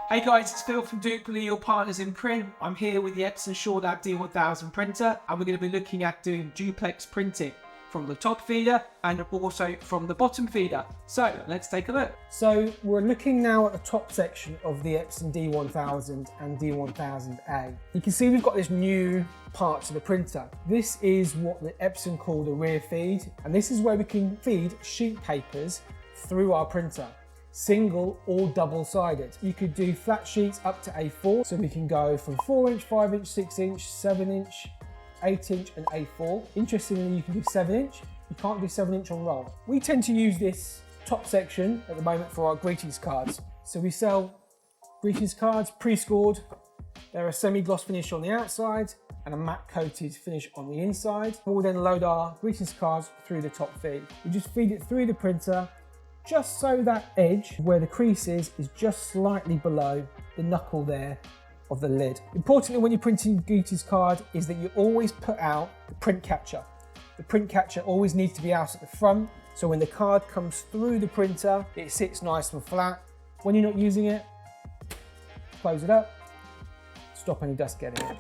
Hey guys, it's Phil from Duplicate, your partners in print. I'm here with the Epson SureLab D1000 printer, and we're going to be looking at doing duplex printing from the top feeder and also from the bottom feeder. So let's take a look. So we're looking now at the top section of the Epson D1000 and D1000A. You can see we've got this new part to the printer. This is what the Epson call the rear feed, and this is where we can feed sheet papers through our printer. Single or double-sided. You could do flat sheets up to A4, so we can go from 4-inch, 5-inch, 6-inch, 7-inch, 8-inch and A4. Interestingly, you can do 7-inch. You can't do 7-inch on roll. We tend to use this top section at the moment for our greetings cards. So we sell greetings cards pre-scored. They're a semi-gloss finish on the outside and a matte coated finish on the inside. We'll then load our greetings cards through the top feed. We just feed it through the printer, just so that edge where the crease is just slightly below the knuckle there of the lid. Importantly, when you're printing greetings card is that you always put out the print catcher. The print catcher always needs to be out at the front, so when the card comes through the printer, it sits nice and flat. When you're not using it, close it up, stop any dust getting in.